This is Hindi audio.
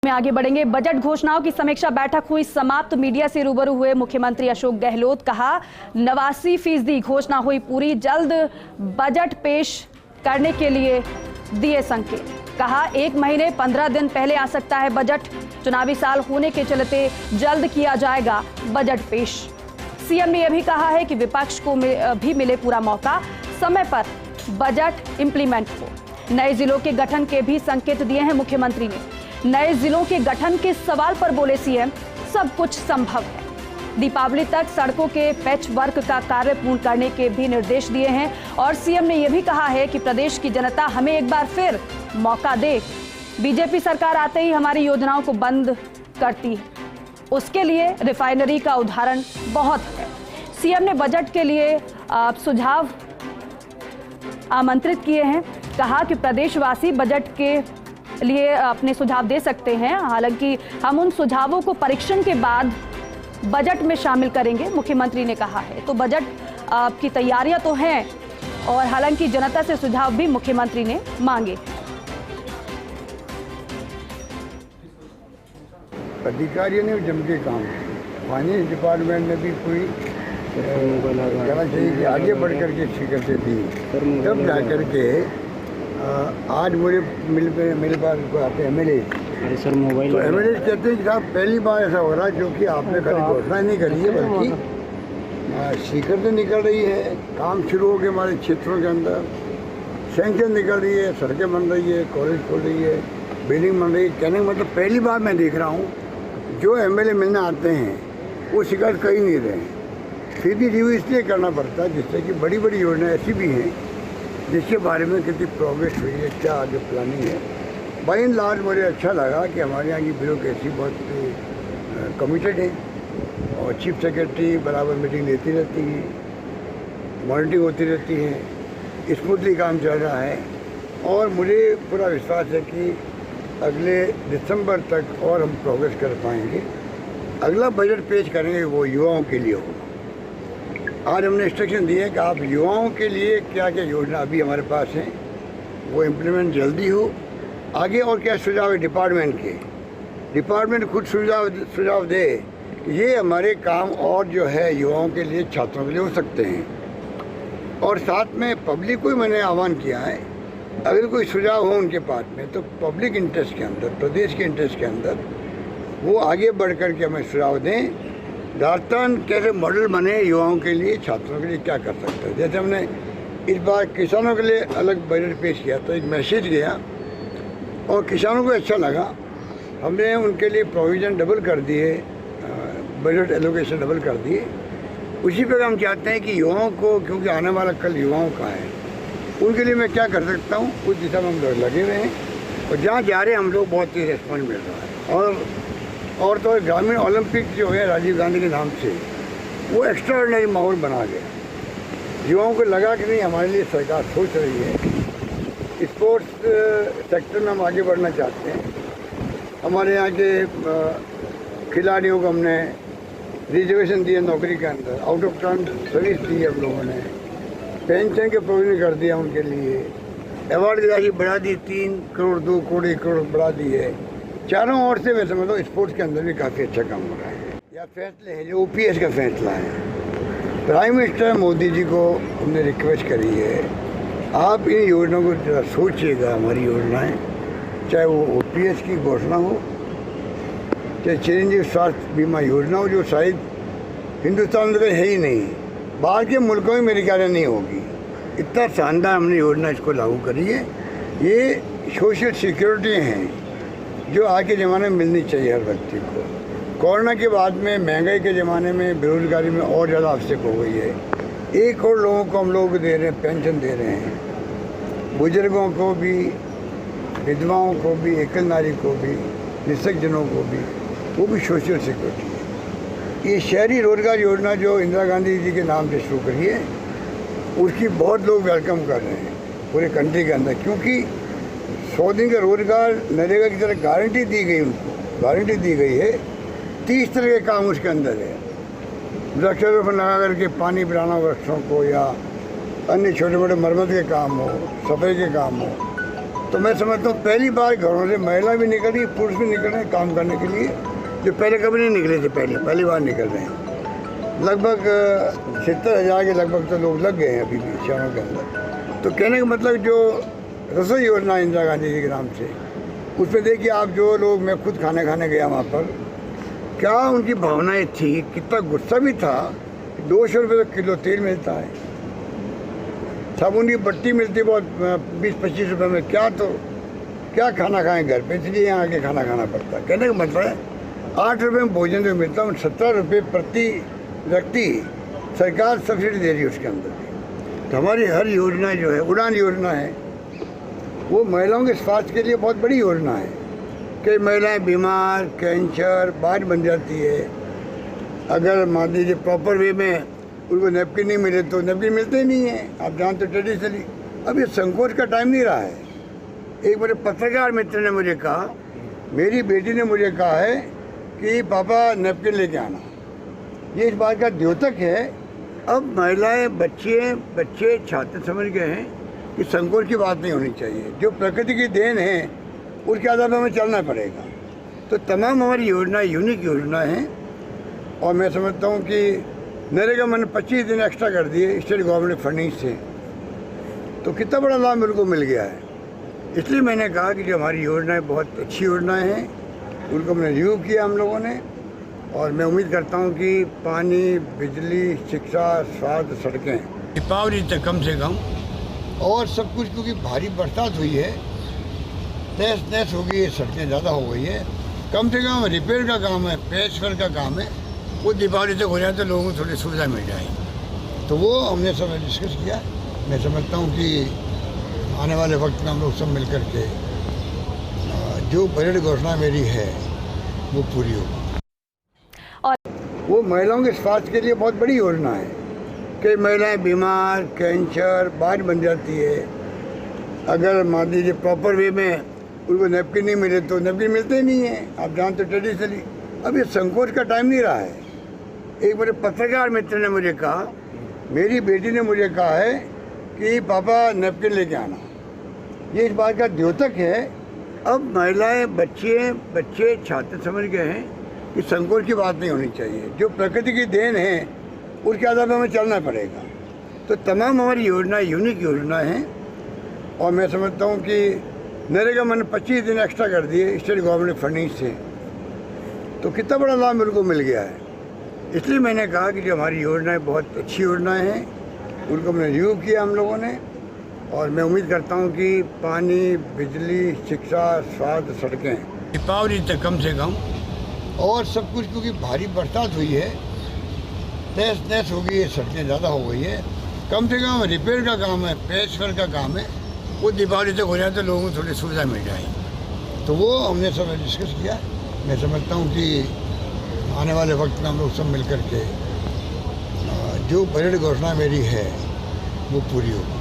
में आगे बढ़ेंगे। बजट घोषणाओं की समीक्षा बैठक हुई समाप्त। मीडिया से रूबरू हुए मुख्यमंत्री अशोक गहलोत। कहा 89% घोषणा हुई पूरी, जल्द बजट पेश करने के लिए दिए संकेत। कहा 1 महीने 15 दिन पहले आ सकता है बजट, चुनावी साल होने के चलते जल्द किया जाएगा बजट पेश। सीएम ने यह भी कहा है कि विपक्ष को भी मिले पूरा मौका, समय पर बजट इंप्लीमेंट हो। नए जिलों के गठन के भी संकेत दिए हैं मुख्यमंत्री ने। नए जिलों के गठन के सवाल पर बोले सीएम, सब कुछ संभव है। दीपावली तक सड़कों के पैच वर्क का कार्य पूर्ण करने के भी निर्देश दिए हैं और सीएम ने यह भी कहा है कि प्रदेश की जनता हमें एक बार फिर मौका दे। बीजेपी सरकार आते ही हमारी योजनाओं को बंद करती है, उसके लिए रिफाइनरी का उदाहरण बहुत है। सीएम ने बजट के लिए सुझाव आमंत्रित किए हैं। कहा कि प्रदेशवासी बजट के लिए अपने सुझाव दे सकते हैं, हालांकि हम उन सुझावों को परीक्षण के बाद बजट में शामिल करेंगे, मुख्यमंत्री ने कहा है। तो बजट की तैयारियां तो हैं और हालांकि जनता से सुझाव भी मुख्यमंत्री ने मांगे। अधिकारियों ने जम के काम, फाइनेंस डिपार्टमेंट ने भी कोई कहना चाहिए कि आगे बढ़ करके शिकायतें दी, तब जा करके आज मुझे मेरे पास आते हैं एमएलए। सर मोबाइल तो एमएलए कहते हैं कि साहब पहली बार ऐसा हो रहा है, जो कि आपने कभी घोषणा नहीं करी है, बल्कि शिकायतें निकल रही है, काम शुरू हो गए हमारे क्षेत्रों के अंदर, सैंक्शन निकल रही है, सड़कें बन रही है, कॉलेज खोल रही है, बिल्डिंग बन रही है। कहने का मतलब पहली बार मैं देख रहा हूँ जो एमएलए मिलने आते हैं वो शिकायत कर ही नहीं रहे हैं। सीधी रिव्यू इसलिए करना पड़ता है जिससे कि बड़ी बड़ी योजनाएं ऐसी भी हैं जिसके बारे में कितनी प्रोग्रेस हुई है, क्या आगे प्लानिंग है। बाई एंड लार्ज मुझे अच्छा लगा कि हमारे यहाँ की ब्यूरोक्रेसी बहुत कमिटेड है और चीफ सेक्रेटरी बराबर मीटिंग लेती रहती है, मॉनिटरिंग होती रहती है, स्मूथली काम चल रहा है और मुझे पूरा विश्वास है कि अगले दिसंबर तक और हम प्रोग्रेस कर पाएंगे। अगला बजट पेश करेंगे वो युवाओं के लिए होगा। आज हमने इंस्ट्रक्शन दिए हैं कि आप युवाओं के लिए क्या क्या योजना अभी हमारे पास हैं वो इम्प्लीमेंट जल्दी हो। आगे और क्या सुझाव है डिपार्टमेंट के, डिपार्टमेंट खुद सुझाव दे, ये हमारे काम और जो है युवाओं के लिए, छात्रों के लिए हो सकते हैं। और साथ में पब्लिक को मैंने आह्वान किया है, अगर कोई सुझाव हो उनके पास में तो पब्लिक इंटरेस्ट के अंदर, प्रदेश के इंटरेस्ट के अंदर वो आगे बढ़ कर के हमें सुझाव दें। राजस्थान कैसे मॉडल बने युवाओं के लिए, छात्रों के लिए क्या कर सकते हैं। जैसे हमने इस बार किसानों के लिए अलग बजट पेश किया तो एक मैसेज गया और किसानों को अच्छा लगा। हमने उनके लिए प्रोविज़न डबल कर दिए, बजट एलोकेशन डबल कर दिए। उसी पर हम चाहते हैं कि युवाओं को, क्योंकि आने वाला कल युवाओं का है, उनके लिए मैं क्या कर सकता हूँ उस दिशा में हम लोग लगे हुए हैं और जहाँ जा रहे हैं हम लोग बहुत ही रिस्पॉन्स मिल रहा है। और तो ग्रामीण ओलंपिक जो है राजीव गांधी के नाम से वो एक्स्ट्राऑर्डिनरी माहौल बना गया। युवाओं को लगा कि नहीं हमारे लिए सरकार सोच रही है। स्पोर्ट्स सेक्टर में हम आगे बढ़ना चाहते हैं। हमारे यहाँ के खिलाड़ियों को हमने रिजर्वेशन दिए नौकरी के अंदर, आउट ऑफ टर्न सर्विस दी हम लोगों ने, पेंशन के प्रोविजन कर दिया उनके लिए, अवार्ड की राशि बढ़ा दी, 3 करोड़ 2 करोड़ 1 करोड़ बढ़ा दी है। चारों ओर से मैं समझता हूँ स्पोर्ट्स के अंदर भी काफ़ी अच्छा काम हो रहा है। या फैसले हैं जो ओपीएस का फैसला है, प्राइम मिनिस्टर मोदी जी को हमने रिक्वेस्ट करी है, आप इन योजनाओं को जरा सोचिएगा। हमारी योजनाएं, चाहे वो ओपीएस की घोषणा हो, चाहे चिरंजीव स्वास्थ्य बीमा योजना हो, जो शायद हिंदुस्तान में है ही नहीं, बाहर के मुल्कों में मेरे ख्याल नहीं होगी। इतना शानदार हमने योजना इसको लागू करी है। ये सोशल सिक्योरिटी हैं जो आज के ज़माने में मिलनी चाहिए हर व्यक्ति को। कोरोना के बाद में, महंगाई के ज़माने में, बेरोजगारी में और ज़्यादा आवश्यक हो गई है। 1 करोड़ लोगों को हम लोग दे रहे हैं, पेंशन दे रहे हैं, बुजुर्गों को भी, विधवाओं को भी, एकल नारी को भी, निःशक्तजनों को भी, वो भी सोशल सिक्योरिटी है। ये शहरी रोजगार योजना जो इंदिरा गांधी जी के नाम से शुरू करी है, उसकी बहुत लोग वेलकम कर रहे हैं पूरे कंट्री के अंदर, क्योंकि 100 दिन का रोजगार नरेगा की तरह गारंटी दी गई, उनको गारंटी दी गई है। 30 तरह के काम उसके अंदर है। वृक्षारोपण लगा करके पानी पिलाना वृक्षों को, या अन्य छोटे मोटे मरम्मत के काम हो, सफाई के काम हो, तो मैं समझता हूँ पहली बार घरों से महिला भी निकल रही है, पुरुष भी निकल रहे हैं काम करने के लिए, जो पहले कभी नहीं निकले थे, पहली बार निकल रहे हैं। लगभग 70,000 के लगभग तो लोग लग गए हैं अभी भी शहरों के अंदर। तो कहने का मतलब जो रसोई योजना इंदिरा गांधी जी के नाम से, उसमें देखिए आप जो लोग, मैं खुद खाना खाने गया वहाँ पर, क्या उनकी भावनाएं थी, कितना गुस्सा भी था। 200 रुपये तो किलो तेल मिलता है, साबुन की बट्टी मिलती है बहुत 20-25 रुपये में, क्या खाना खाएं घर पे, इसलिए यहाँ आके खाना खाना पड़ता है। कहने का मतलब है 8 रुपये में भोजन जो मिलता है, 17 रुपये प्रति व्यक्ति सरकार सब्सिडी दे रही है उसके अंदर। तो हमारी हर योजना जो है, उड़ान योजना है, वो महिलाओं के स्वास्थ्य के लिए बहुत बड़ी योजना है। कई महिलाएं बीमार, कैंसर, बाढ़ बन जाती है। अगर मान लीजिए प्रॉपर वे में उनको नेपकिन नहीं मिले तो नेपकिन मिलते ही नहीं है, आप जानते हो ट्रेडिशनली। अब ये संकोच का टाइम नहीं रहा है। एक मेरे पत्रकार मित्र ने मुझे कहा, मेरी बेटी ने मुझे कहा है कि पापा नेपकिन लेके आना, ये इस बात का द्योतक है। अब महिलाएं, बच्चे छात्र समझ गए हैं कि संकोच की बात नहीं होनी चाहिए। जो प्रकृति की देन है उसके आधार पर हमें चलना पड़ेगा। तो तमाम हमारी योजना यूनिक योजना है, और मैं समझता हूँ कि नरेगा मैंने 25 दिन एक्स्ट्रा कर दिए स्टेट गवर्नमेंट फंडिंग से, तो कितना बड़ा लाभ मेरे को मिल गया है। इसलिए मैंने कहा कि जो हमारी योजनाएं बहुत अच्छी योजनाएं हैं, उनको हमने रिव्यू किया हम लोगों ने, और मैं उम्मीद करता हूँ कि पानी, बिजली, शिक्षा, स्वास्थ्य, सड़कें दीपावली तक कम से कम, और सब कुछ, क्योंकि भारी बरसात हुई है, तहस हो गई है, सड़कें ज़्यादा हो गई है, कम से कम रिपेयर का काम है, पैचवर्क का काम है, वो दीपावली तक हो जाए तो लोगों को थोड़ी सुविधा मिल जाएगी। तो वो हमने सब डिस्कस किया। मैं समझता हूँ कि आने वाले वक्त में हम लोग सब मिल कर के जो बजट घोषणा मेरी है वो पूरी होगी। और वो महिलाओं के स्वास्थ्य के लिए बहुत बड़ी योजना है। कई महिलाएं बीमार, कैंसर, बाढ़ बन जाती है। अगर मान लीजिए प्रॉपर वे में उनको नेपकिन नहीं मिले तो नेपकिन मिलते ही नहीं है, आप जानते हो ट्रेडिशनली। अब ये संकोच का टाइम नहीं रहा है। एक मेरे पत्रकार मित्र ने मुझे कहा, मेरी बेटी ने मुझे कहा है कि पापा नेपकिन लेके आना, ये इस बात का द्योतक है। अब महिलाएं, बच्चे छात्र समझ गए हैं कि संकोच की बात नहीं होनी चाहिए। जो प्रकृति की देन है उसके आधार पर हमें चलना पड़ेगा। तो तमाम हमारी योजना यूनिक योजना है, और मैं समझता हूँ कि नरेगा मैंने 25 दिन एक्स्ट्रा कर दिए स्टेट गवर्नमेंट फंडिंग से, तो कितना बड़ा लाभ मेरे को मिल गया है। इसलिए मैंने कहा कि जो हमारी योजनाएं बहुत अच्छी योजनाएं हैं, उनको हमने रिव्यू किया हम लोगों ने, और मैं उम्मीद करता हूँ कि पानी, बिजली, शिक्षा, स्वास्थ्य, सड़कें दीपावली तक कम से कम, और सब कुछ, क्योंकि भारी बरसात हुई है, तहस हो गई है, सड़कें ज़्यादा हो गई है, कम से कम रिपेयर का काम है, पैचवर्क का काम है, वो दीपावली तक हो जाए तो लोगों को थोड़ी सुविधा मिल जाएगी। तो वो हमने सब डिस्कस किया। मैं समझता हूँ कि आने वाले वक्त में हम लोग सब मिल कर के जो बजट घोषणा मेरी है वो पूरी होगी।